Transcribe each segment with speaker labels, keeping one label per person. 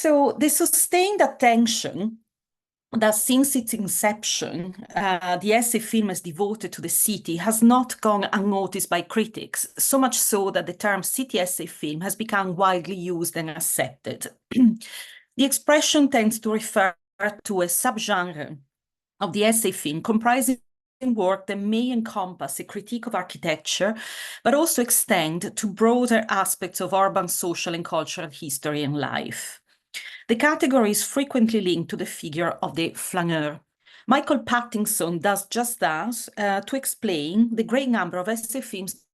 Speaker 1: So the sustained attention that since its inception, the essay film has devoted to the city has not gone unnoticed by critics, so much so that the term city essay film has become widely used and accepted. The expression tends to refer to a subgenre of the essay film comprising work that may encompass a critique of architecture, but also extend to broader aspects of urban, social, and cultural history and life. The category is frequently linked to the figure of the flaneur. Michael Pattinson does just that to explain the great number of essay films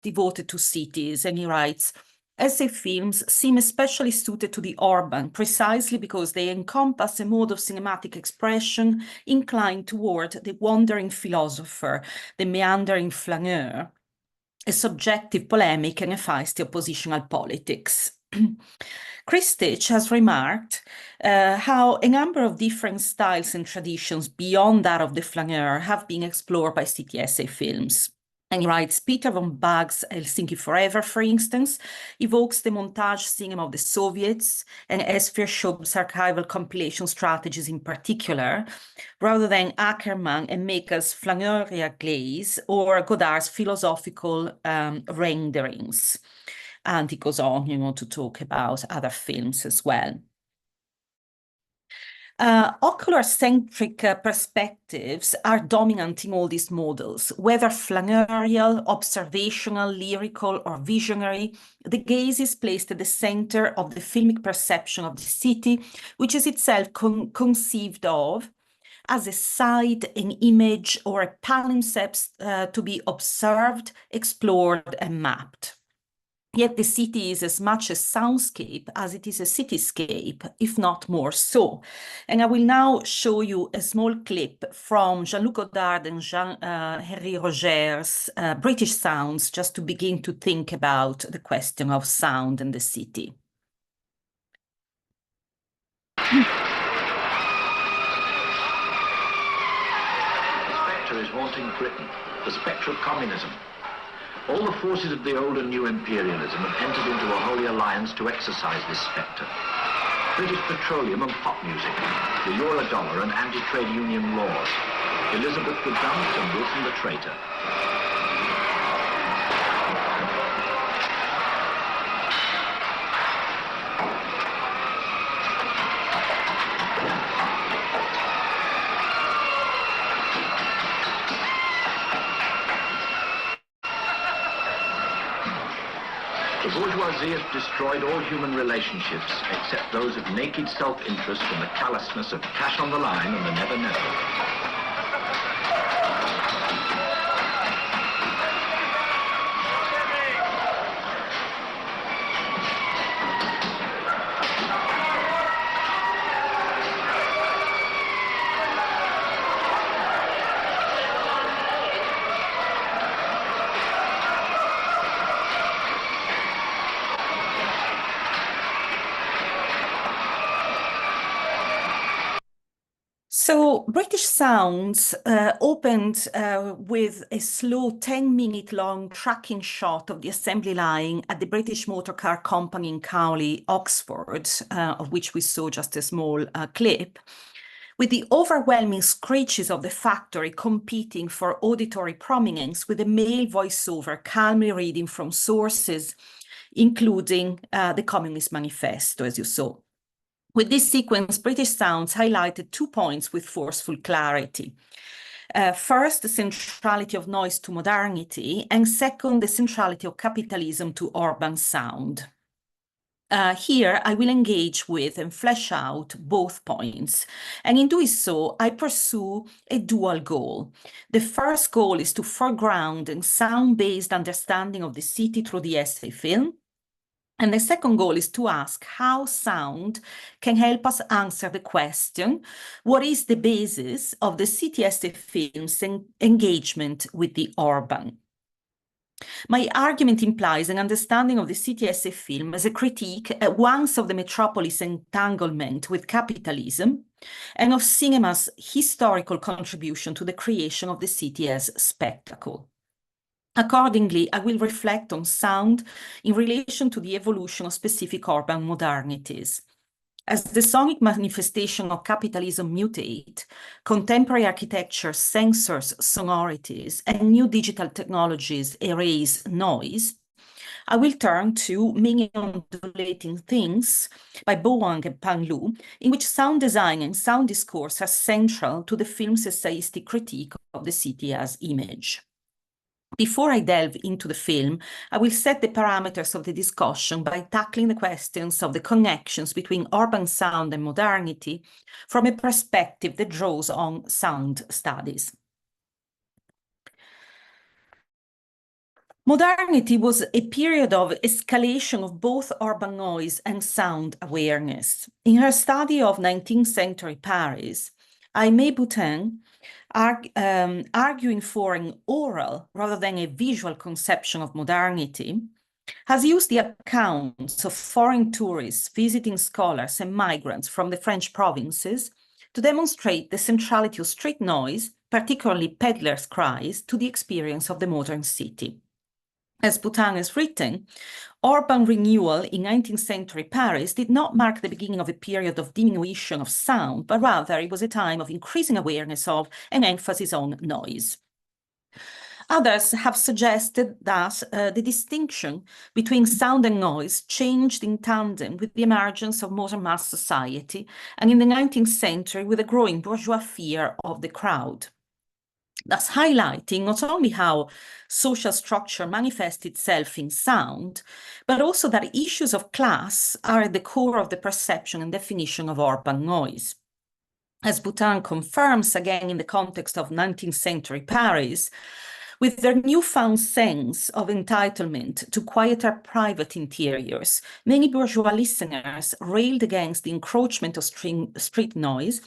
Speaker 1: devoted to cities, and he writes, essay films seem especially suited to the urban, precisely because they encompass a mode of cinematic expression inclined toward the wandering philosopher, the meandering flaneur, a subjective polemic and a feisty oppositional politics. Christich has remarked how a number of different styles and traditions beyond that of the flaneur have been explored by city essay films. And he writes, Peter von Bag's Helsinki Forever, for instance, evokes the montage cinema of the Soviets and Esfir Shob's archival compilation strategies in particular, rather than Ackermann and Maker's Flaneuria glaze or Godard's philosophical renderings. And he goes on, to talk about other films as well. Ocular-centric perspectives are dominant in all these models, whether flaneurial, observational, lyrical, or visionary. The gaze is placed at the center of the filmic perception of the city, which is itself conceived of as a side, an image, or a palimpsest to be observed, explored, and mapped. Yet the city is as much a soundscape as it is a cityscape, if not more so. And I will now show you a small clip from Jean-Luc Godard and Jean-Henri Roger's British Sounds, just to begin to think about the question of sound and the city.
Speaker 2: The spectre is haunting Britain, the spectre of communism. All the forces of the old and new imperialism have entered into a holy alliance to exorcise this spectre. British petroleum and pop music, the Eurodollar and anti-trade union laws, Elizabeth the Dumped and Wilson the traitor. The bourgeoisie has destroyed all human relationships except those of naked self-interest and the callousness of cash on the line and the never-never.
Speaker 1: So British Sounds opened with a slow 10-minute-long tracking shot of the assembly line at the British Motor Car Company in Cowley, Oxford, of which we saw just a small clip, with the overwhelming screeches of the factory competing for auditory prominence with a male voiceover calmly reading from sources, including the Communist Manifesto, as you saw. With this sequence, British Sounds highlighted 2 points with forceful clarity. First, the centrality of noise to modernity, and second, the centrality of capitalism to urban sound. Here, I will engage with and flesh out both points. And in doing so, I pursue a dual goal. The first goal is to foreground a sound-based understanding of the city through the essay film. And the second goal is to ask how sound can help us answer the question, what is the basis of the city essay film's engagement with the urban? My argument implies an understanding of the city essay film as a critique at once of the metropolis' entanglement with capitalism and of cinema's historical contribution to the creation of the city as spectacle. Accordingly, I will reflect on sound in relation to the evolution of specific urban modernities. As the sonic manifestation of capitalism mutate, contemporary architecture censors sonorities, and new digital technologies erase noise, I will turn to Many Undulating Things by Bo Wang and Pang Lu, in which sound design and sound discourse are central to the film's essayistic critique of the city as image. Before I delve into the film, I will set the parameters of the discussion by tackling the questions of the connections between urban sound and modernity from a perspective that draws on sound studies. Modernity was a period of escalation of both urban noise and sound awareness. In her study of 19th century Paris, Aimé Boutin, arguing for an oral rather than a visual conception of modernity, has used the accounts of foreign tourists, visiting scholars, and migrants from the French provinces to demonstrate the centrality of street noise, particularly peddlers' cries, to the experience of the modern city. As Boutin has written, urban renewal in 19th century Paris did not mark the beginning of a period of diminution of sound, but rather it was a time of increasing awareness of and emphasis on noise. Others have suggested that the distinction between sound and noise changed in tandem with the emergence of modern mass society, and in the 19th century with a growing bourgeois fear of the crowd. Thus highlighting not only how social structure manifests itself in sound, but also that issues of class are at the core of the perception and definition of urban noise. As Boutin confirms again in the context of 19th century Paris, with their newfound sense of entitlement to quieter private interiors, many bourgeois listeners railed against the encroachment of street noise,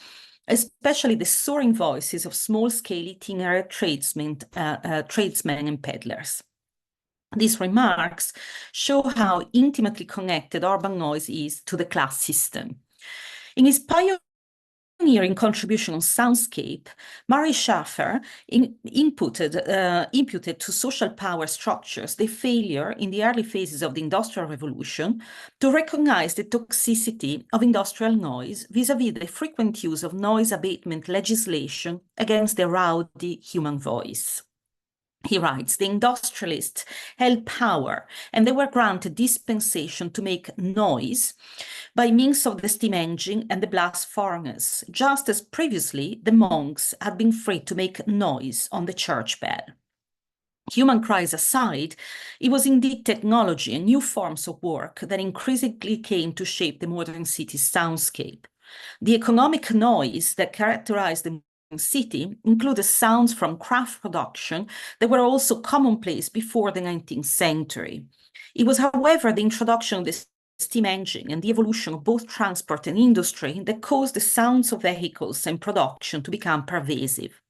Speaker 1: especially the soaring voices of small-scale itinerant tradesmen and peddlers. These remarks show how intimately connected urban noise is to the class system. In his pioneering contribution on soundscape, Murray Schafer imputed to social power structures the failure in the early phases of the Industrial Revolution to recognize the toxicity of industrial noise vis-à-vis the frequent use of noise abatement legislation against the rowdy human voice. He writes, the industrialists held power and they were granted dispensation to make noise by means of the steam engine and the blast furnace, just as previously the monks had been free to make noise on the church bell. Human cries aside, it was indeed technology and new forms of work that increasingly came to shape the modern city's soundscape. The economic noise that characterized the city included sounds from craft production that were also commonplace before the 19th century. It was, however, the introduction of the steam engine and the evolution of both transport and industry that caused the sounds of vehicles and production to become pervasive.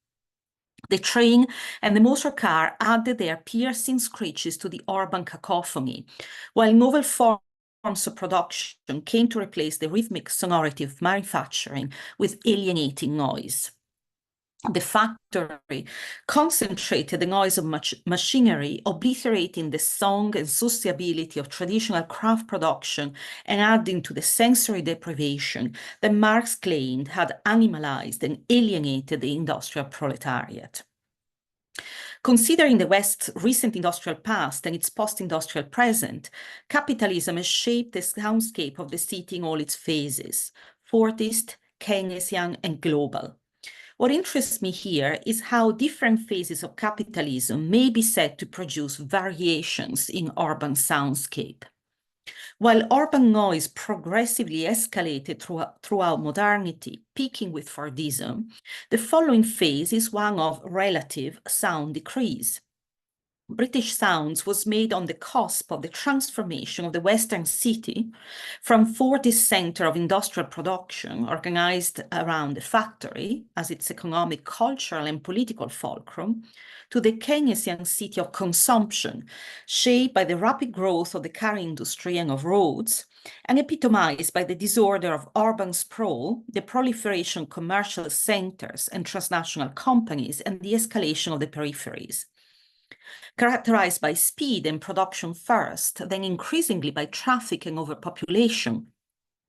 Speaker 1: The train and the motor car added their piercing screeches to the urban cacophony, while novel forms of production came to replace the rhythmic sonority of manufacturing with alienating noise. The factory concentrated the noise of machinery, obliterating the song and sociability of traditional craft production and adding to the sensory deprivation that Marx claimed had animalized and alienated the industrial proletariat. Considering the West's recent industrial past and its post-industrial present, capitalism has shaped the soundscape of the city in all its phases, Fordist, Keynesian, and global. What interests me here is how different phases of capitalism may be said to produce variations in urban soundscape. While urban noise progressively escalated throughout modernity, peaking with Fordism, the following phase is one of relative sound decrease. British Sounds was made on the cusp of the transformation of the Western city from Fordist center of industrial production organized around the factory as its economic, cultural, and political fulcrum to the Keynesian city of consumption, shaped by the rapid growth of the car industry and of roads, and epitomized by the disorder of urban sprawl, the proliferation of commercial centers and transnational companies, and the escalation of the peripheries. Characterized by speed and production first, then increasingly by traffic and overpopulation,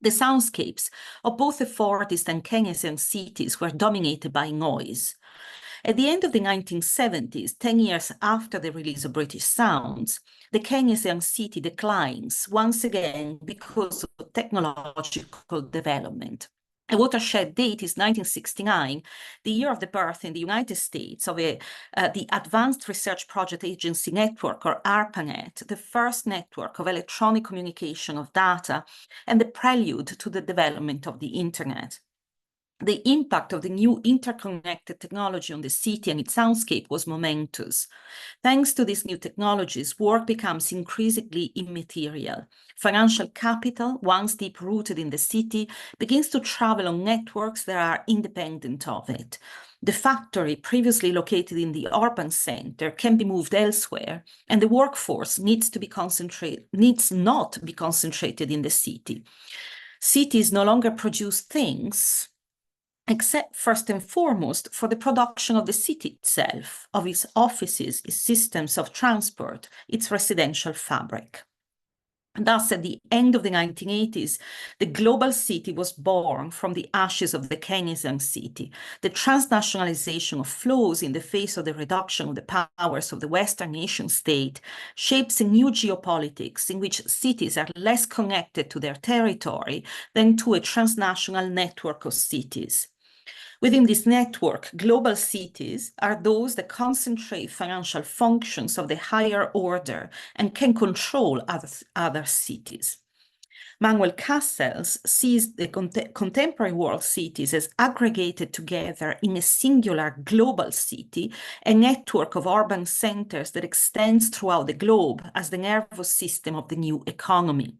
Speaker 1: The soundscapes of both the Fordist and Keynesian cities were dominated by noise. At the end of the 1970s, 10 years after the release of British Sounds, the Keynesian city declines once again because of technological development. A watershed date is 1969, the year of the birth in the United States of the Advanced Research Project Agency Network, or ARPANET, the first network of electronic communication of data and the prelude to the development of the Internet. The impact of the new interconnected technology on the city and its soundscape was momentous. Thanks to these new technologies, work becomes increasingly immaterial. Financial capital, once deep-rooted in the city, begins to travel on networks that are independent of it. The factory previously located in the urban center can be moved elsewhere, and the workforce needs not be concentrated in the city. Cities no longer produce things, except first and foremost for the production of the city itself, of its offices, its systems of transport, its residential fabric. Thus, at the end of the 1980s, the global city was born from the ashes of the Keynesian city. The transnationalization of flows in the face of the reduction of the powers of the Western nation state shapes a new geopolitics in which cities are less connected to their territory than to a transnational network of cities. Within this network, global cities are those that concentrate financial functions of the higher order and can control other cities. Manuel Castells sees the contemporary world cities as aggregated together in a singular global city, a network of urban centers that extends throughout the globe as the nervous system of the new economy.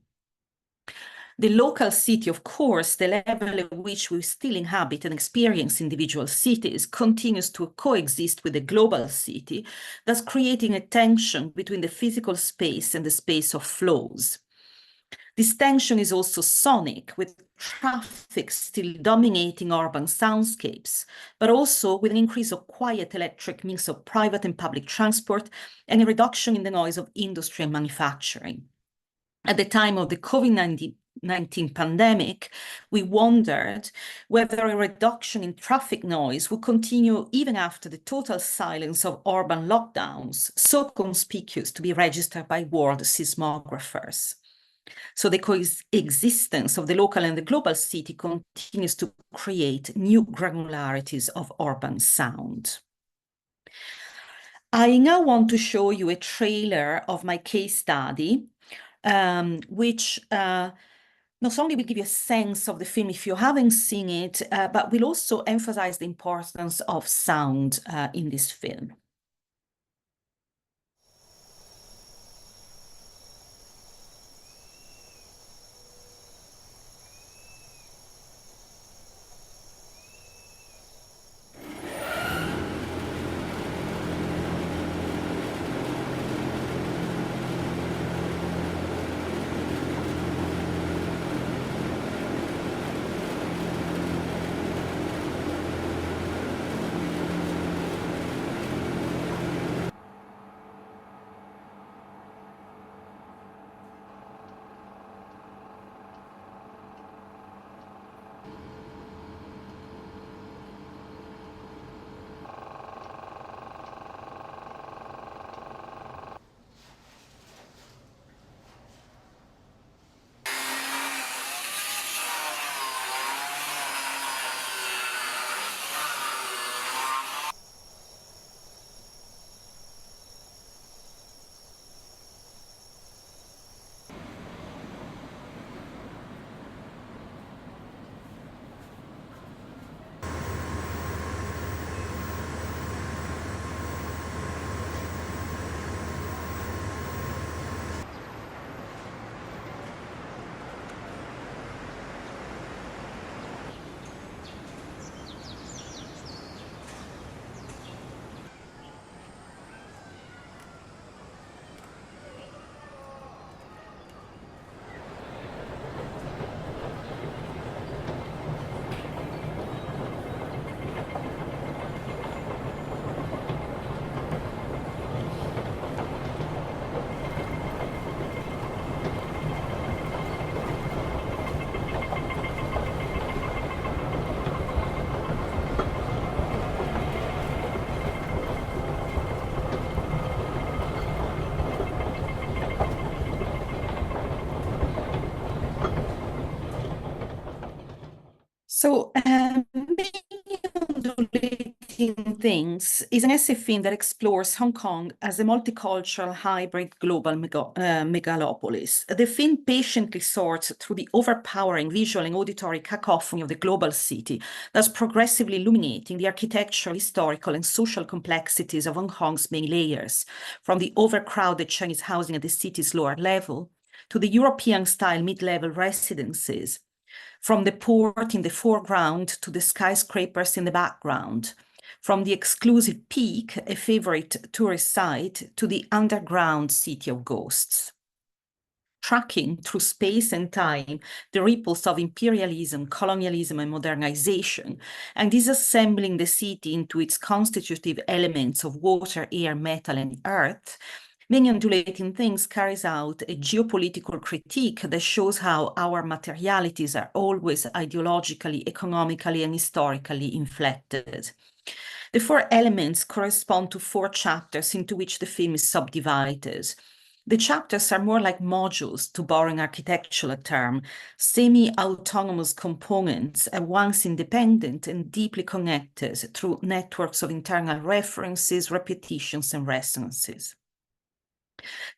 Speaker 1: The local city, of course, the level at which we still inhabit and experience individual cities, continues to coexist with the global city, thus creating a tension between the physical space and the space of flows. This tension is also sonic, with traffic still dominating urban soundscapes, but also with an increase of quiet electric mix of private and public transport and a reduction in the noise of industry and manufacturing. At the time of the COVID-19 pandemic, we wondered whether a reduction in traffic noise would continue even after the total silence of urban lockdowns, so conspicuous to be registered by world seismographers. So the coexistence of the local and the global city continues to create new granularities of urban sound. I now want to show you a trailer of my case study, which not only will give you a sense of the film if you haven't seen it, but will also emphasize the importance of sound in this film. So, Many Undulating Things is an essay film that explores Hong Kong as a multicultural hybrid global megalopolis. The film patiently sorts through the overpowering visual and auditory cacophony of the global city, thus progressively illuminating the architectural, historical, and social complexities of Hong Kong's main layers, from the overcrowded Chinese housing at the city's lower level to the European-style mid-level residences, from the port in the foreground to the skyscrapers in the background, from the exclusive Peak, a favorite tourist site, to the underground city of ghosts. Tracking through space and time the ripples of imperialism, colonialism, and modernization, and disassembling the city into its constitutive elements of water, air, metal, and earth, Many Undulating Things carries out a geopolitical critique that shows how our materialities are always ideologically, economically, and historically inflected. The four elements correspond to four chapters into which the film is subdivided. The chapters are more like modules, to borrow an architectural term, semi-autonomous components, at once independent and deeply connected through networks of internal references, repetitions, and resonances.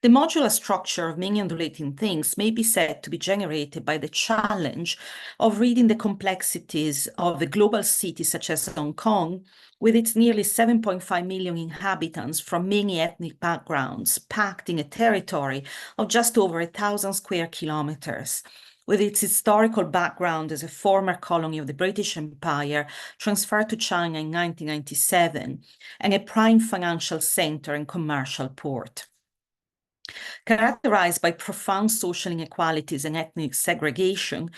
Speaker 1: The modular structure of Many Undulating Things may be said to be generated by the challenge of reading the complexities of a global city such as Hong Kong, with its nearly 7.5 million inhabitants from many ethnic backgrounds, packed in a territory of just over 1,000 square kilometers, with its historical background as a former colony of the British Empire transferred to China in 1997, and a prime financial center and commercial port. Characterized by profound social inequalities and ethnic segregation,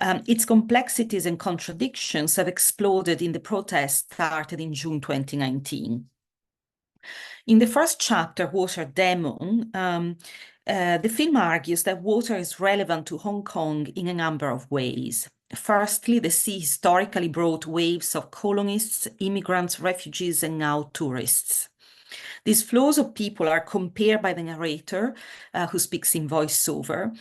Speaker 1: its complexities and contradictions have exploded in the protests started in June 2019. In the first chapter, Water Demon, the film argues that water is relevant to Hong Kong in a number of ways. Firstly, the sea historically brought waves of colonists, immigrants, refugees, and now tourists. These flows of people are compared by the narrator, who speaks in voiceover,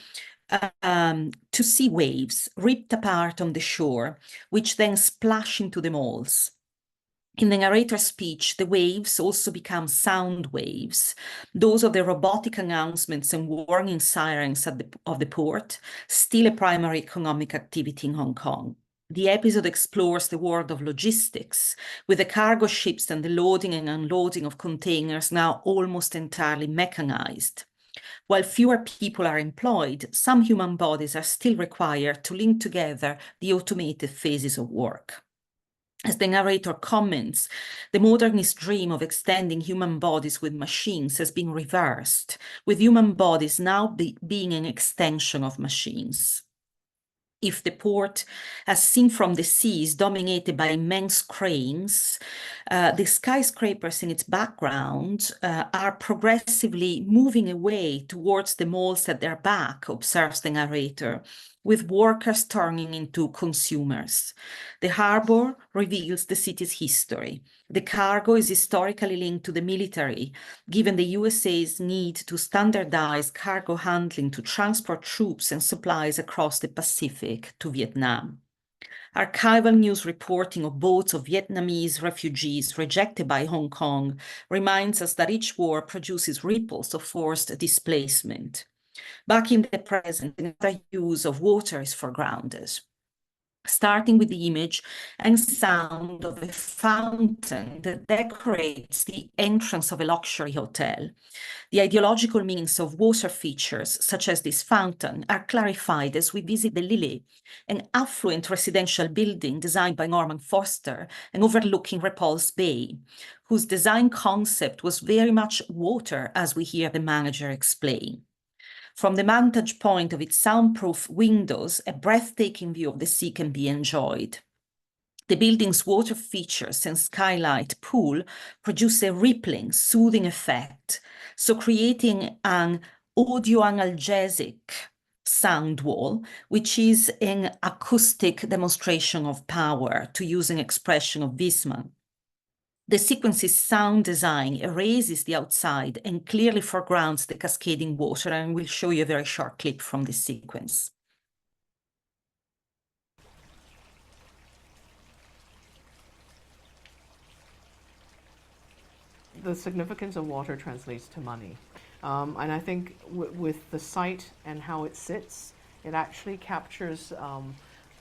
Speaker 1: to sea waves ripped apart on the shore, which then splash into the malls. In the narrator's speech, the waves also become sound waves, those of the robotic announcements and warning sirens of the port, still a primary economic activity in Hong Kong. The episode explores the world of logistics, with the cargo ships and the loading and unloading of containers now almost entirely mechanized. While fewer people are employed, some human bodies are still required to link together the automated phases of work. As the narrator comments, the modernist dream of extending human bodies with machines has been reversed, with human bodies now being an extension of machines. If the port, as seen from the sea, is dominated by immense cranes, the skyscrapers in its background are progressively moving away towards the malls at their back, observes the narrator, with workers turning into consumers. The harbor reveals the city's history. The cargo is historically linked to the military, given the USA's need to standardize cargo handling to transport troops and supplies across the Pacific to Vietnam. Archival news reporting of boats of Vietnamese refugees rejected by Hong Kong reminds us that each war produces ripples of forced displacement. Back in the present, another use of water is foregrounded, starting with the image and sound of a fountain that decorates the entrance of a luxury hotel. The ideological meanings of water features, such as this fountain, are clarified as we visit the Lily, an affluent residential building designed by Norman Foster and overlooking Repulse Bay, whose design concept was very much water, as we hear the manager explain. From the vantage point of its soundproof windows, a breathtaking view of the sea can be enjoyed. The building's water features and skylight pool produce a rippling, soothing effect, so creating an audio-analgesic sound wall, which is an acoustic demonstration of power, to use an expression of Wiesmann. The sequence's sound design erases the outside and clearly foregrounds the cascading water, and we'll show you a very short clip from this sequence.
Speaker 3: the significance of water translates to money. And I think with the site and how it sits, it actually captures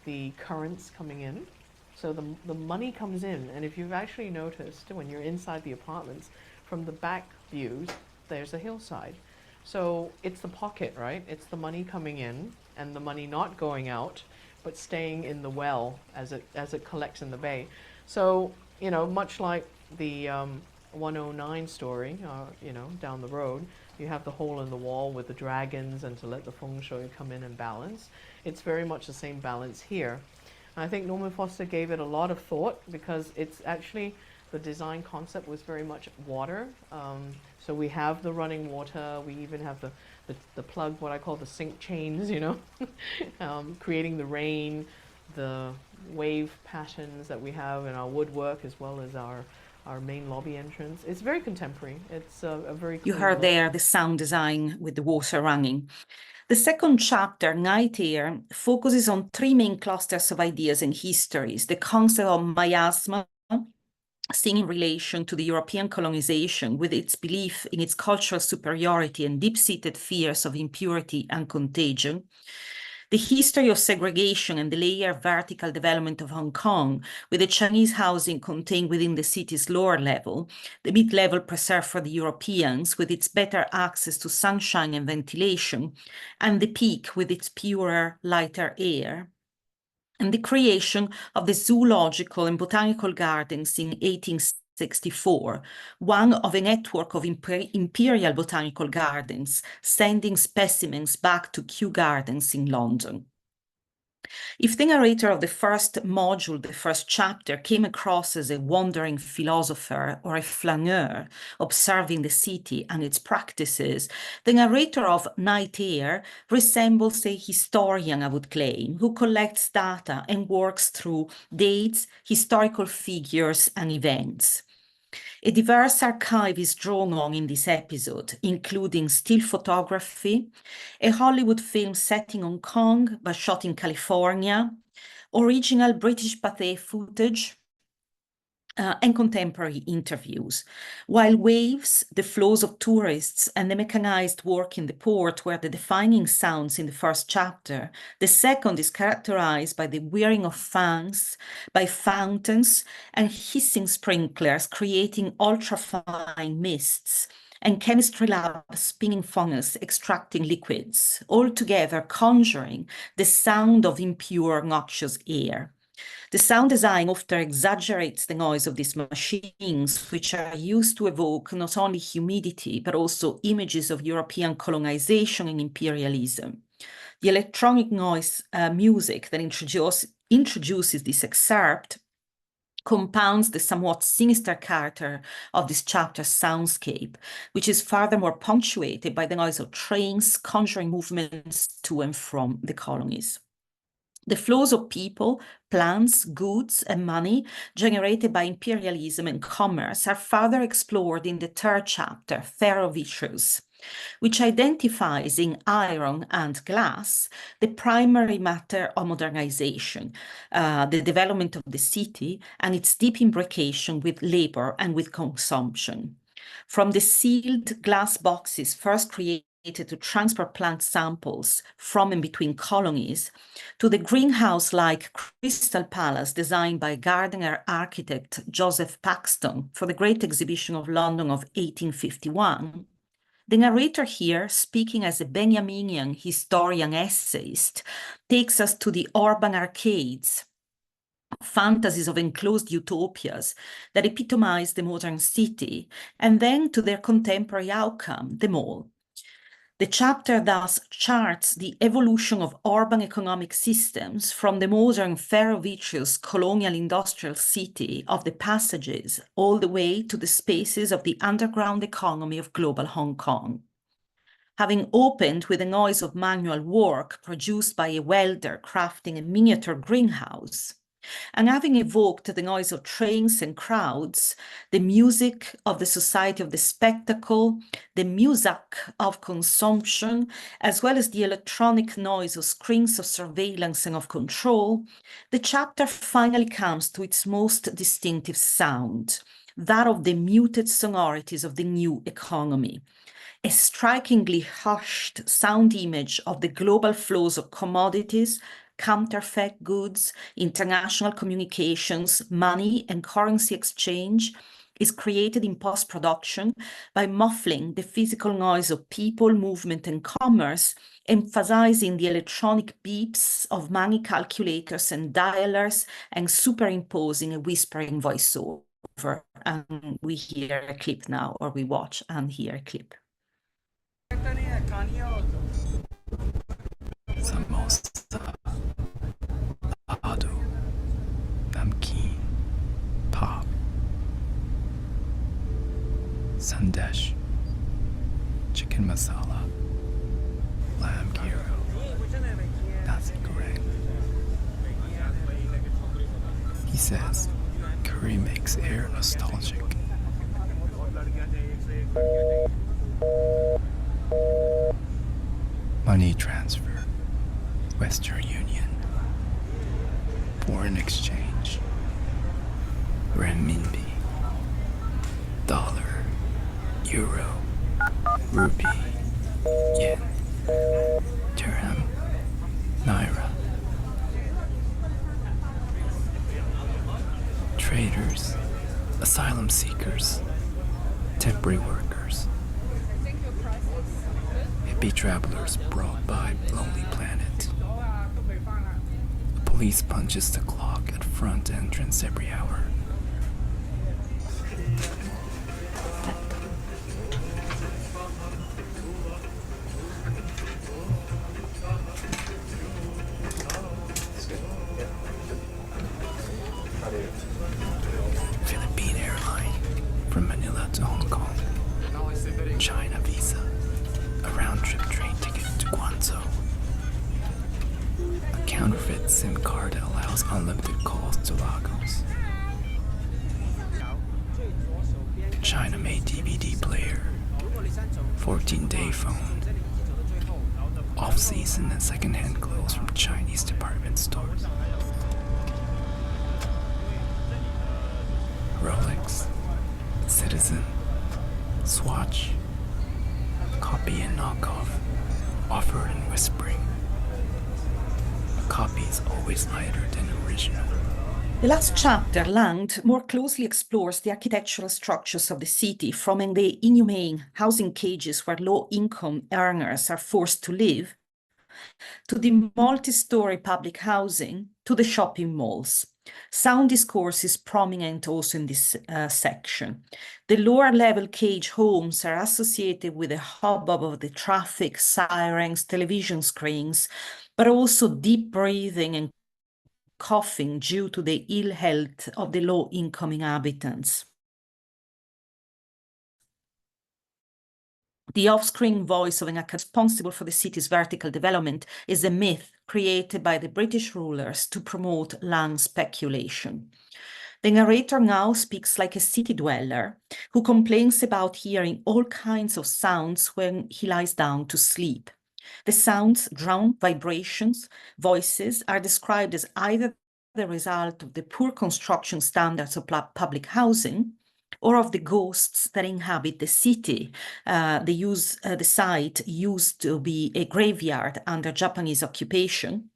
Speaker 3: the currents coming in. So the money comes in, and if you've actually noticed, when you're inside the apartments, from the back views, there's a hillside. So it's the pocket, right? It's the money coming in, and the money not going out, but staying in the well as it collects in the bay. So, you know, much like the 109 story, you know, down the road, you have the hole in the wall with the dragons and to let the feng shui come in and balance. It's very much the same balance here. And I think Norman Foster gave it a lot of thought, because it's actually, the design concept was very much water. So we have the running water, we even have the plug, what I call the sink chains, you know, creating the rain, the wave patterns that we have in our woodwork, as well as our main lobby entrance. It's very contemporary. It's a very
Speaker 1: You
Speaker 3: clean
Speaker 1: heard
Speaker 3: look.
Speaker 1: there the sound design with the water running. The second chapter, Night Air, focuses on three main clusters of ideas and histories: the concept of miasma, seen in relation to the European colonization with its belief in its cultural superiority and deep-seated fears of impurity and contagion; the history of segregation and the layered vertical development of Hong Kong, with the Chinese housing contained within the city's lower level, the mid-level preserved for the Europeans with its better access to sunshine and ventilation, and the peak with its purer, lighter air; and the creation of the zoological and botanical gardens in 1864, one of a network of imperial botanical gardens, sending specimens back to Kew Gardens in London. If the narrator of the first module, the first chapter, came across as a wandering philosopher or a flaneur observing the city and its practices, the narrator of Night Air resembles a historian, I would claim, who collects data and works through dates, historical figures, and events. A diverse archive is drawn on in this episode, including still photography, a Hollywood film set in Hong Kong but shot in California, original British pathé footage, and contemporary interviews, while waves, the flows of tourists, and the mechanized work in the port were the defining sounds in the first chapter. The second is characterized by the whirring of fans, by fountains and hissing sprinklers creating ultrafine mists, and chemistry labs spinning funnels extracting liquids, altogether conjuring the sound of impure, noxious air. The sound design often exaggerates the noise of these machines, which are used to evoke not only humidity, but also images of European colonization and imperialism. The electronic noise music that introduces this excerpt compounds the somewhat sinister character of this chapter's soundscape, which is furthermore punctuated by the noise of trains conjuring movements to and from the colonies. The flows of people, plants, goods, and money generated by imperialism and commerce are further explored in the third chapter, Ferrovitrus, which identifies in iron and glass the primary matter of modernization, the development of the city and its deep imbrication with labor and with consumption. From the sealed glass boxes first created to transport plant samples from and between colonies, to the greenhouse-like Crystal Palace designed by Gardner architect Joseph Paxton for the Great Exhibition of London of 1851, the narrator here, speaking as a Benjaminian historian essayist, takes us to the urban arcades, fantasies of enclosed utopias that epitomize the modern city, and then to their contemporary outcome, the mall. The chapter thus charts the evolution of urban economic systems from the modern ferrovitrous colonial industrial city of the passages all the way to the spaces of the underground economy of global Hong Kong. Having opened with the noise of manual work produced by a welder crafting a miniature greenhouse, and having evoked the noise of trains and crowds, the music of the society of the spectacle, the music of consumption, as well as the electronic noise of screens of surveillance and of control, the chapter finally comes to its most distinctive sound, that of the muted sonorities of the new economy. A strikingly hushed sound image of the global flows of commodities, counterfeit goods, international communications, money and currency exchange is created in post-production by muffling the physical noise of people, movement and commerce, emphasizing the electronic beeps of money calculators and dialers, and superimposing a whispering voiceover. And we hear a clip now, or we watch and hear a clip.
Speaker 4: Samosa, lado, namkeen, pop, sandesh, chicken masala, lamb gyro, nasi goreng. He says curry makes air nostalgic. Money transfer, Western Union, foreign exchange, renminbi, dollar, euro, rupee, yen, dirham, naira. Traders, asylum seekers, temporary workers, hippie travelers brought by Lonely Planet. The police punches the clock at front entrance every hour. Philippine airline from Manila to Hong Kong. China visa, a round-trip train ticket to Guangzhou. A counterfeit SIM card that allows unlimited calls to Lagos. China-made DVD player, 14-day phone, off-season and second-hand clothes from Chinese department stores. Rolex, Citizen, Swatch, copy and knockoff, offered in whispering. A copy is always lighter than original.
Speaker 1: The last chapter, Land, more closely explores the architectural structures of the city, from the inhumane housing cages where low-income earners are forced to live, to the multi-story public housing, to the shopping malls. Sound discourse is prominent also in this section. The lower-level cage homes are associated with the hubbub of the traffic, sirens, television screens, but also deep breathing and coughing due to the ill health of the low-income inhabitants. The off-screen voice of an actor responsible for the city's vertical development is a myth created by the British rulers to promote land speculation. The narrator now speaks like a city dweller who complains about hearing all kinds of sounds when he lies down to sleep. The sounds, drowned vibrations, voices are described as either the result of the poor construction standards of public housing or of the ghosts that inhabit the city. The site used to be a graveyard under Japanese occupation,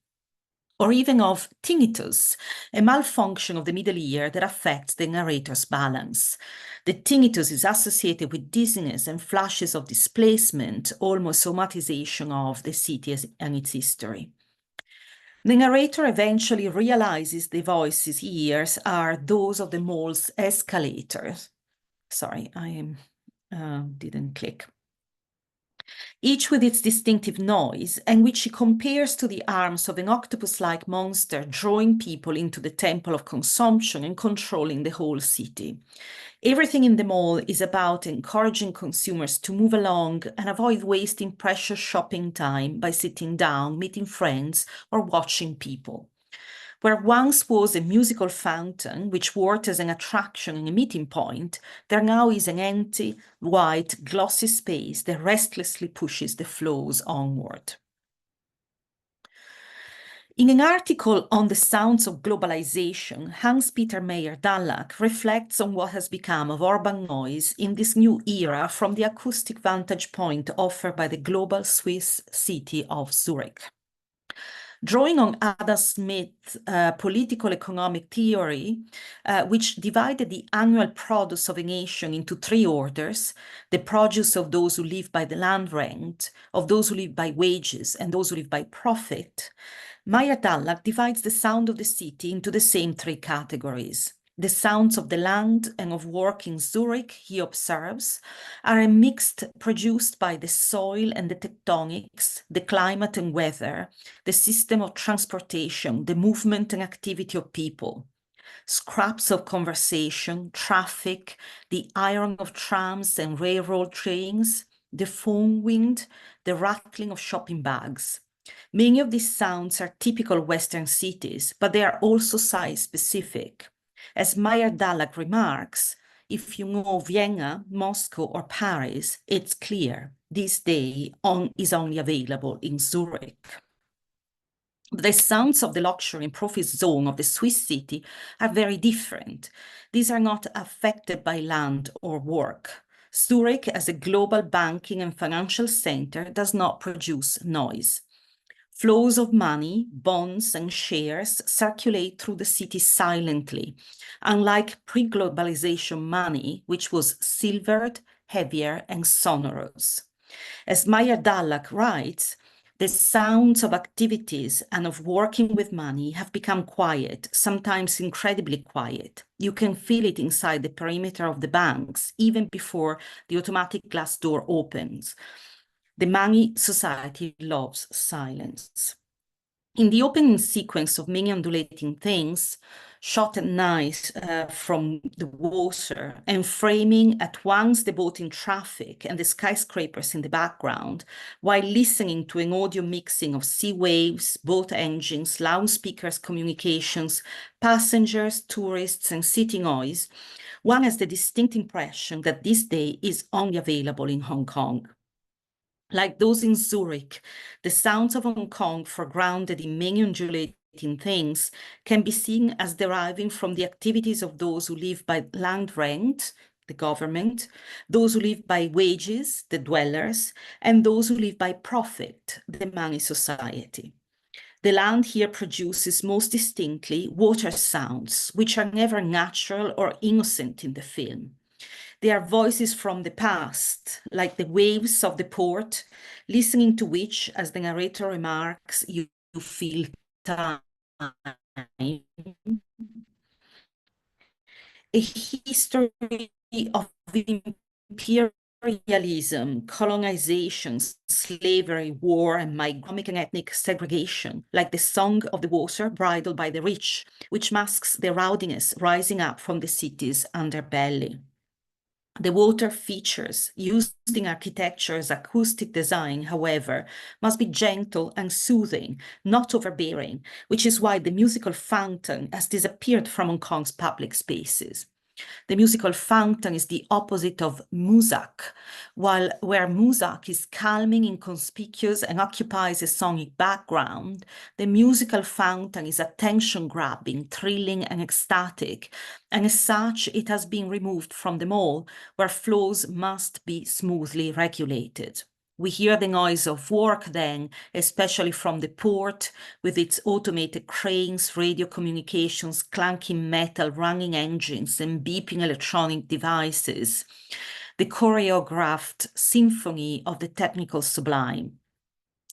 Speaker 1: or even of tinnitus, a malfunction of the middle ear that affects the narrator's balance. The tinnitus is associated with dizziness and flashes of displacement, almost somatization of the city and its history. The narrator eventually realizes the voices he hears are those of the mall's escalators. Sorry, I didn't click. Each with its distinctive noise, and which he compares to the arms of an octopus-like monster drawing people into the temple of consumption and controlling the whole city. Everything in the mall is about encouraging consumers to move along and avoid wasting precious shopping time by sitting down, meeting friends, or watching people. Where once was a musical fountain, which worked as an attraction and a meeting point, there now is an empty, white, glossy space that restlessly pushes the flows onward. In an article on the sounds of globalization, Hans-Peter Meyer-Dallack reflects on what has become of urban noise in this new era from the acoustic vantage point offered by the global Swiss city of Zurich. Drawing on Adam Smith's political economic theory, which divided the annual produce of a nation into three orders, the produce of those who live by the land rent, of those who live by wages, and those who live by profit, Meyer-Dallack divides the sound of the city into the same three categories. The sounds of the land and of work in Zurich, he observes, are a mix produced by the soil and the tectonics, the climate and weather, the system of transportation, the movement and activity of people. Scraps of conversation, traffic, the iron of trams and railroad trains, the phone wind, the rattling of shopping bags. Many of these sounds are typical Western cities, but they are also size-specific. As Meyer-Dallack remarks, if you know Vienna, Moscow, or Paris, it's clear this day is only available in Zurich. The sounds of the luxury and profit zone of the Swiss city are very different. These are not affected by land or work. Zurich, as a global banking and financial center, does not produce noise. Flows of money, bonds, and shares circulate through the city silently, unlike pre-globalization money, which was silvered, heavier, and sonorous. As Meyer-Dallack writes, the sounds of activities and of working with money have become quiet, sometimes incredibly quiet. You can feel it inside the perimeter of the banks, even before the automatic glass door opens. The money society loves silence. In the opening sequence of Many Undulating Things, shot at night from the water and framing at once the boat in traffic and the skyscrapers in the background, while listening to an audio mixing of sea waves, boat engines, loudspeakers, communications, passengers, tourists, and city noise, one has the distinct impression that this day is only available in Hong Kong. Like those in Zurich, the sounds of Hong Kong, foregrounded in many undulating things, can be seen as deriving from the activities of those who live by land rent, the government, those who live by wages, the dwellers, and those who live by profit, the money society. The land here produces most distinctly water sounds, which are never natural or innocent in the film. They are voices from the past, like the waves of the port, listening to which, as the narrator remarks, you feel time. A history of imperialism, colonization, slavery, war, and economic and ethnic segregation, like the song of the water bridled by the rich, which masks the rowdiness rising up from the city's underbelly. The water features used in architecture's acoustic design, however, must be gentle and soothing, not overbearing, which is why the musical fountain has disappeared from Hong Kong's public spaces. The musical fountain is the opposite of muzak, where muzak is calming, inconspicuous, and occupies a sonic background, the musical fountain is attention-grabbing, thrilling, and ecstatic, and as such, it has been removed from the mall, where flows must be smoothly regulated. We hear the noise of work then, especially from the port, with its automated cranes, radio communications, clanking metal, running engines, and beeping electronic devices. The choreographed symphony of the technical sublime.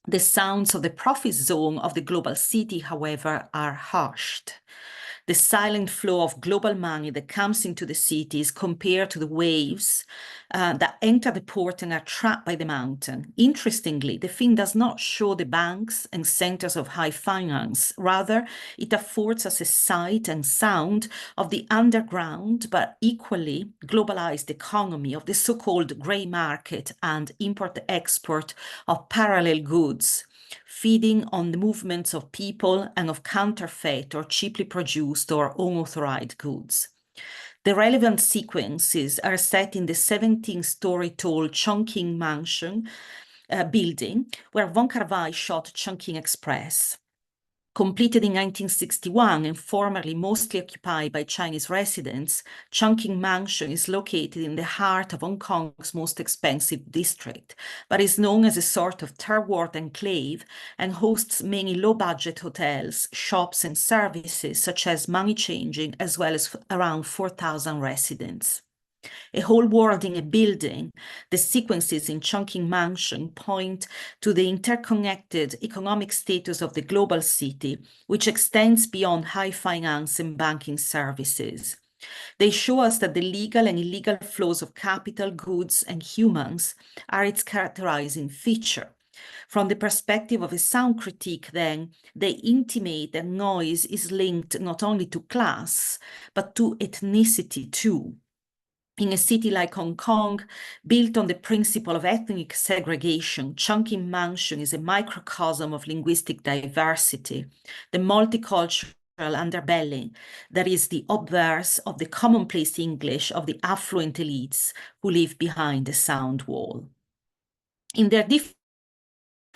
Speaker 1: The sounds of the profit zone of the global city, however, are hushed. The silent flow of global money that comes into the city is compared to the waves that enter the port and are trapped by the mountain. Interestingly, the film does not show the banks and centers of high finance. Rather, it affords us a sight and sound of the underground, but equally globalized economy of the so-called grey market and import-export of parallel goods, feeding on the movements of people and of counterfeit or cheaply produced or unauthorized goods. The relevant sequences are set in the 17-story tall Chongqing Mansion building, where Wong Kar-wai shot Chongqing Express. Completed in 1961 and formerly mostly occupied by Chinese residents, Chungking Mansion is located in the heart of Hong Kong's most expensive district, but is known as a sort of third-world enclave and hosts many low-budget hotels, shops and services such as money changing, as well as around 4,000 residents. A whole world in a building, the sequences in Chungking Mansion point to the interconnected economic status of the global city, which extends beyond high finance and banking services. They show us that the legal and illegal flows of capital, goods, and humans are its characterizing feature. From the perspective of a sound critique, then, they intimate that noise is linked not only to class, but to ethnicity too. In a city like Hong Kong, built on the principle of ethnic segregation, Chungking Mansion is a microcosm of linguistic diversity, the multicultural underbelly that is the obverse of the commonplace English of the affluent elites who live behind the sound wall. In their different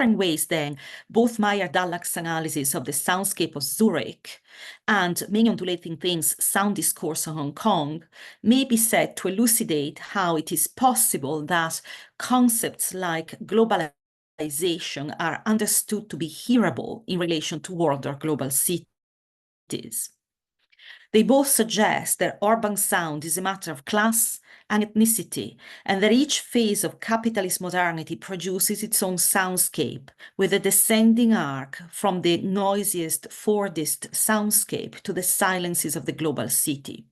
Speaker 1: ways, then, both Meyer-Dallach's analysis of the soundscape of Zurich and Many Undulating Things' sound discourse on Hong Kong may be said to elucidate how it is possible that concepts like globalization are understood to be hearable in relation to world or global cities. They both suggest that urban sound is a matter of class and ethnicity, and that each phase of capitalist modernity produces its own soundscape, with a descending arc from the noisiest Fordist soundscape to the silences of the global city.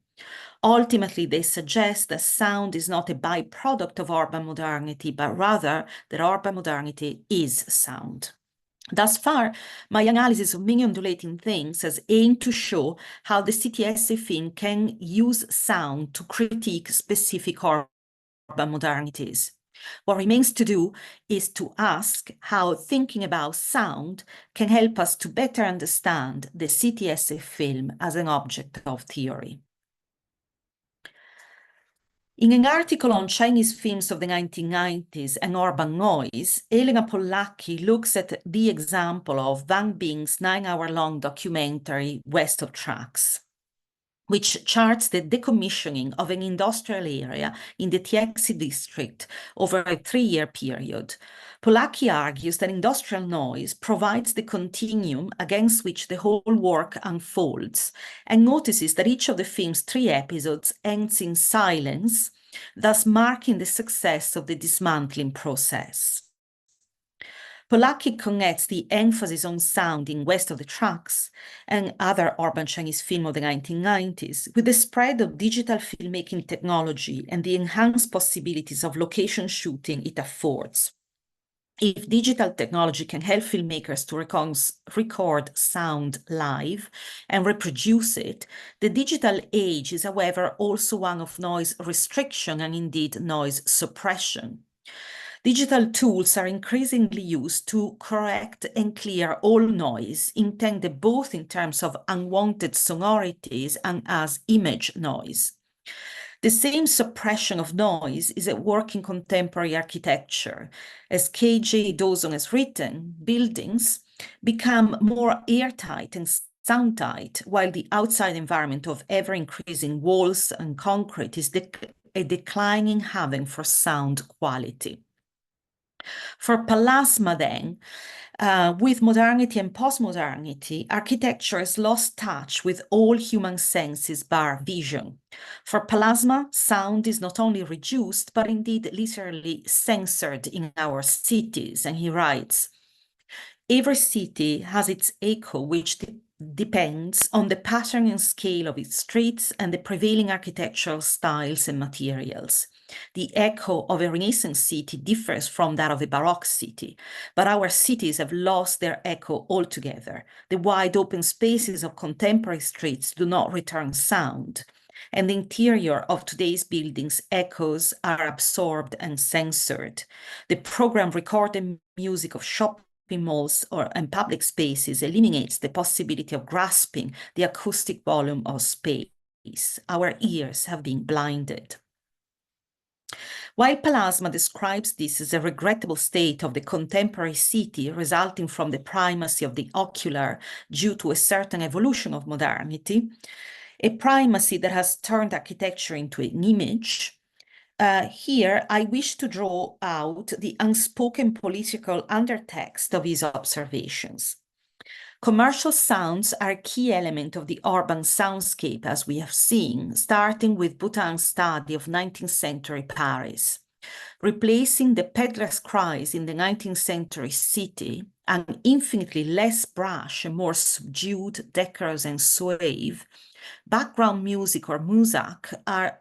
Speaker 1: Ultimately, they suggest that sound is not a byproduct of urban modernity, but rather that urban modernity is sound. Thus far, my analysis of Many Undulating Things has aimed to show how the city essay film can use sound to critique specific urban modernities. What remains to do is to ask how thinking about sound can help us to better understand the city essay film as an object of theory. In an article on Chinese films of the 1990s and urban noise, Elena Pollacchi looks at the example of Wang Bing's 9-hour-long documentary West of Tracks, which charts the decommissioning of an industrial area in the Tiexi district over a 3-year period. Pollacchi argues that industrial noise provides the continuum against which the whole work unfolds, and notices that each of the film's 3 episodes ends in silence, thus marking the success of the dismantling process. Pollacchi connects the emphasis on sound in West of the Tracks and other urban Chinese film of the 1990s with the spread of digital filmmaking technology and the enhanced possibilities of location shooting it affords. If digital technology can help filmmakers to record sound live and reproduce it, the digital age is, however, also one of noise restriction and indeed noise suppression. Digital tools are increasingly used to correct and clear all noise, intended both in terms of unwanted sonorities and as image noise. The same suppression of noise is at work in contemporary architecture. As K.J. Dawson has written, buildings become more airtight and soundtight, while the outside environment of ever-increasing walls and concrete is a declining haven for sound quality. For Palasma, then, with modernity and postmodernity, architecture has lost touch with all human senses bar vision. For Palasma, sound is not only reduced, but indeed literally censored in our cities. And he writes, every city has its echo, which depends on the pattern and scale of its streets and the prevailing architectural styles and materials. The echo of a Renaissance city differs from that of a Baroque city, but our cities have lost their echo altogether. The wide open spaces of contemporary streets do not return sound, and the interior of today's buildings' echoes are absorbed and censored. The program recorded music of shopping malls and public spaces eliminates the possibility of grasping the acoustic volume of space. Our ears have been blinded. While Palasma describes this as a regrettable state of the contemporary city resulting from the primacy of the ocular due to a certain evolution of modernity, a primacy that has turned architecture into an image, here I wish to draw out the unspoken political undertext of his observations. Commercial sounds are a key element of the urban soundscape, as we have seen, starting with Boutin's study of 19th century Paris. Replacing the peddler's cries in the 19th century city, an infinitely less brash and more subdued, decorous and suave, background music or muzak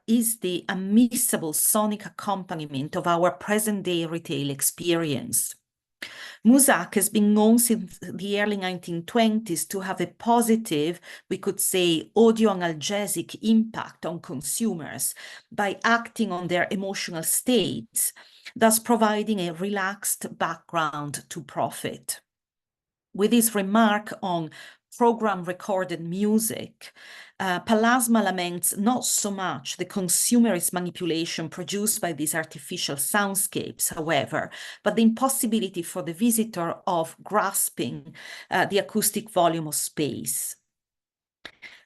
Speaker 1: is the unmissable sonic accompaniment of our present-day retail experience. Muzak has been known since the early 1920s to have a positive, we could say, audio-analgesic impact on consumers by acting on their emotional states, thus providing a relaxed background to profit. With his remark on program-recorded music, Palasma laments not so much the consumerist manipulation produced by these artificial soundscapes, however, but the impossibility for the visitor of grasping the acoustic volume of space.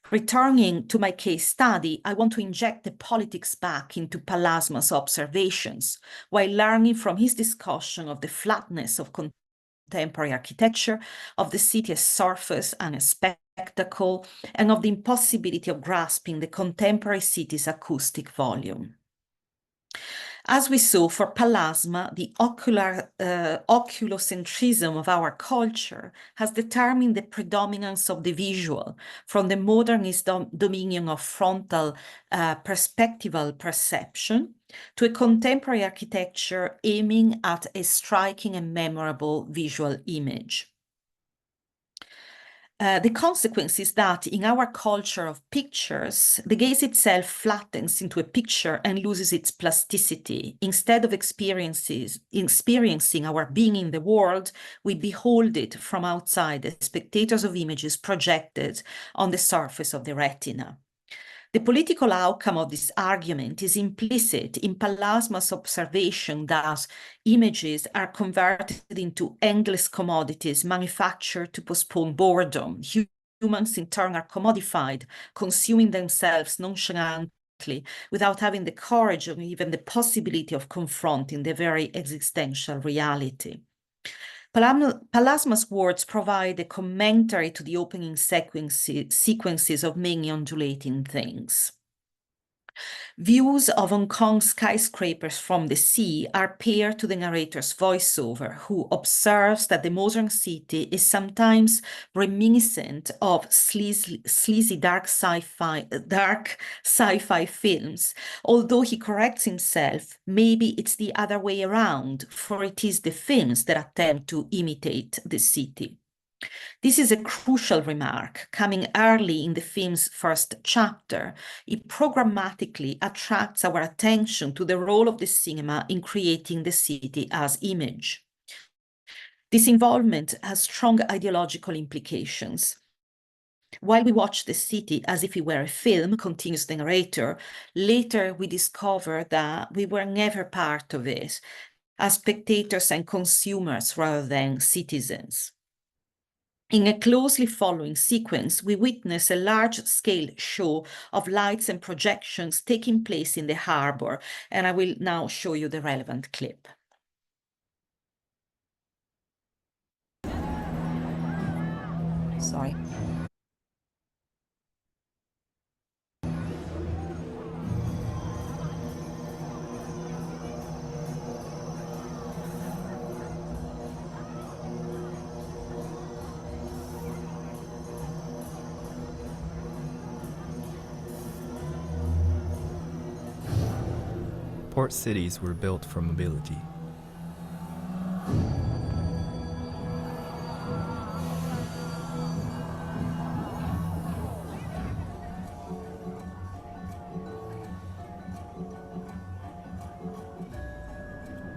Speaker 1: Returning to my case study, I want to inject the politics back into Palasma's observations, while learning from his discussion of the flatness of contemporary architecture, of the city as surface and as spectacle, and of the impossibility of grasping the contemporary city's acoustic volume. As we saw for Palasma, the oculocentrism of our culture has determined the predominance of the visual from the modernist dominion of frontal perspectival perception to a contemporary architecture aiming at a striking and memorable visual image. The consequence is that in our culture of pictures, the gaze itself flattens into a picture and loses its plasticity. Instead of experiencing our being in the world, we behold it from outside as spectators of images projected on the surface of the retina. The political outcome of this argument is implicit in Palasma's observation that images are converted into endless commodities manufactured to postpone boredom. Humans in turn are commodified, consuming themselves nonchalantly without having the courage or even the possibility of confronting the very existential reality. Palasma's words provide a commentary to the opening sequences of many undulating things. Views of Hong Kong skyscrapers from the sea are paired to the narrator's voiceover, who observes that the modern city is sometimes reminiscent of sleazy dark sci-fi films, although he corrects himself, maybe it's the other way around, for it is the films that attempt to imitate the city. This is a crucial remark, coming early in the film's first chapter. It programmatically attracts our attention to the role of the cinema in creating the city as image. This involvement has strong ideological implications. While we watch the city as if it were a film, continues the narrator, later we discover that we were never part of it, as spectators and consumers rather than citizens. In a closely following sequence, we witness a large-scale show of lights and projections taking place in the harbor, and I will now show you the relevant clip. Sorry.
Speaker 4: Port cities were built for mobility.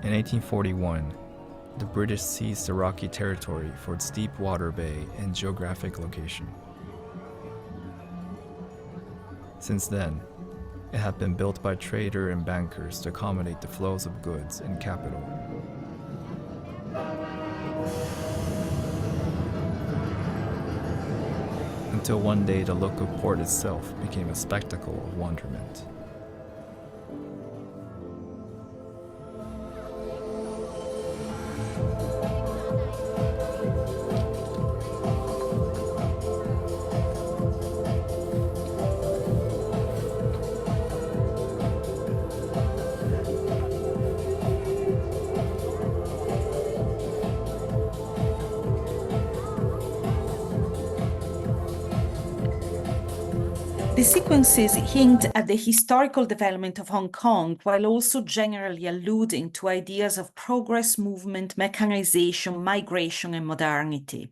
Speaker 4: In 1841, the British seized the Rocky Territory for its deep water bay and geographic location. Since then, It had been built by traders and bankers to accommodate the flows of goods and capital. Until one day the local port itself became a spectacle of wonderment.
Speaker 1: The sequences hint at the historical development of Hong Kong, while also generally alluding to ideas of progress, movement, mechanization, migration, and modernity.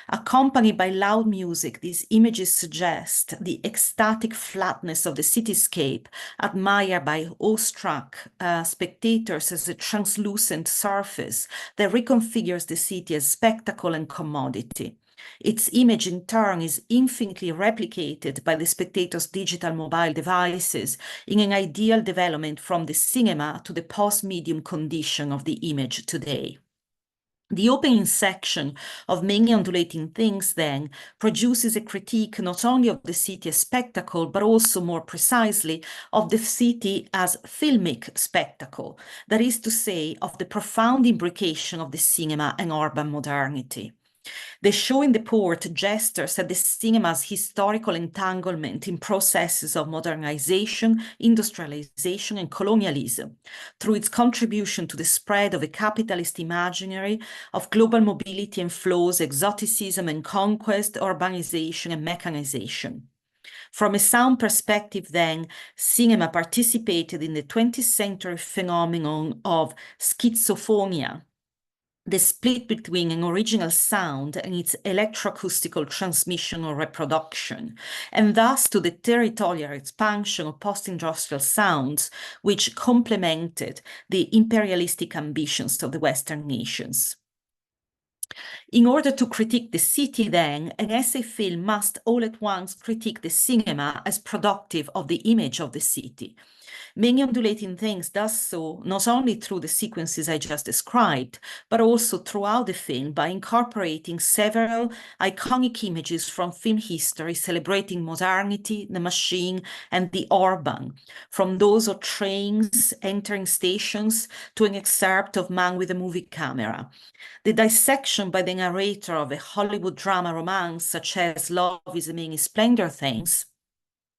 Speaker 1: Accompanied by loud music, these images suggest the ecstatic flatness of the cityscape, admired by awestruck spectators as a translucent surface that reconfigures the city as spectacle and commodity. Its image, in turn, is infinitely replicated by the spectator's digital mobile devices in an ideal development from the cinema to the post-medium condition of the image today. The opening section of Many Undulating Things, then, produces a critique not only of the city as spectacle, but also, more precisely, of the city as filmic spectacle, that is to say, of the profound imbrication of the cinema and urban modernity. The show in the port gestures at the cinema's historical entanglement in processes of modernization, industrialization, and colonialism, through its contribution to the spread of a capitalist imaginary of global mobility and flows, exoticism and conquest, urbanization and mechanization. From a sound perspective, then, cinema participated in the 20th century phenomenon of schizophonia, the split between an original sound and its electroacoustical transmission or reproduction, and thus to the territorial expansion of post-industrial sounds, which complemented the imperialistic ambitions of the Western nations. In order to critique the city, then, an essay film must all at once critique the cinema as productive of the image of the city. Many Undulating Things does so not only through the sequences I just described, but also throughout the film by incorporating several iconic images from film history celebrating modernity, the machine, and the urban, from those of trains entering stations to an excerpt of Man with a Movie Camera. The dissection by the narrator of a Hollywood drama romance such as Love is the Many Splendor Things,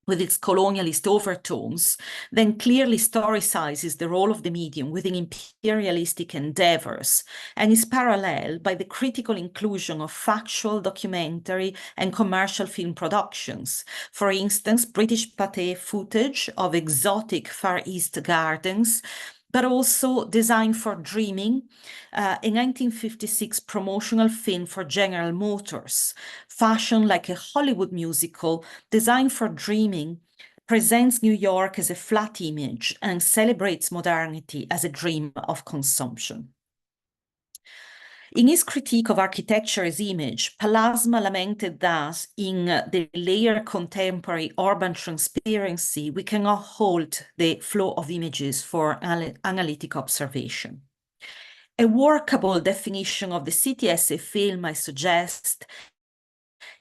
Speaker 1: with its colonialist overtones, then clearly historicizes the role of the medium within imperialistic endeavors, and is paralleled by the critical inclusion of factual, documentary, and commercial film productions. For instance, British paté footage of exotic Far East gardens, but also Design for Dreaming, a 1956 promotional film for General Motors. Fashioned like a Hollywood musical, Design for Dreaming presents New York as a flat image and celebrates modernity as a dream of consumption. In his critique of architecture as image, Palasma lamented that in the layered contemporary urban transparency, we cannot hold the flow of images for analytic observation. A workable definition of the city essay film, I suggest,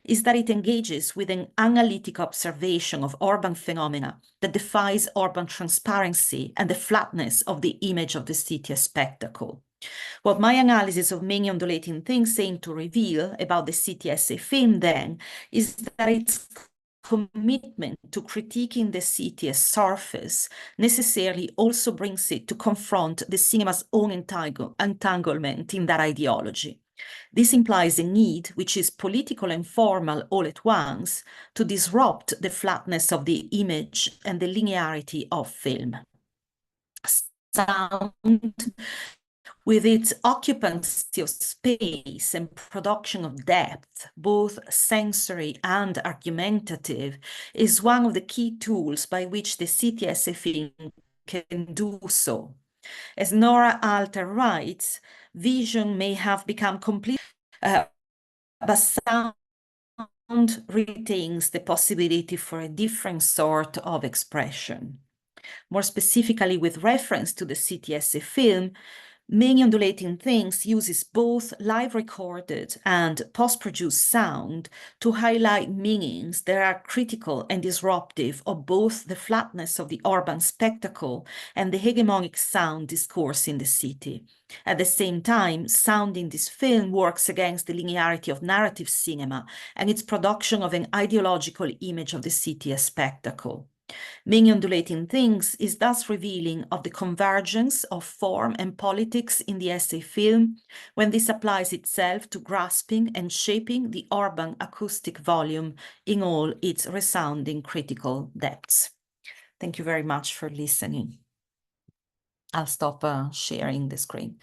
Speaker 1: is that it engages with an analytic observation of urban phenomena that defies urban transparency and the flatness of the image of the city as spectacle. What my analysis of Many Undulating Things aim to reveal about the city essay film, then, is that its commitment to critiquing the city as surface necessarily also brings it to confront the cinema's own entanglement in that ideology. This implies a need, which is political and formal all at once, to disrupt the flatness of the image and the linearity of film. Sound, with its occupancy of space and production of depth, both sensory and argumentative, is one of the key tools by which the city essay film can do so. As Nora Alter writes, vision may have become complete, but sound retains the possibility for a different sort of expression. More specifically, with reference to the city essay film, Many Undulating Things uses both live recorded and post-produced sound to highlight meanings that are critical and disruptive of both the flatness of the urban spectacle and the hegemonic sound discourse in the city. At the same time, sound in this film works against the linearity of narrative cinema and its production of an ideological image of the city as spectacle. Many Undulating Things is thus revealing of the convergence of form and politics in the essay film when this applies itself to grasping and shaping the urban acoustic volume in all its resounding critical depths. Thank you very much for listening. I'll stop sharing the screen.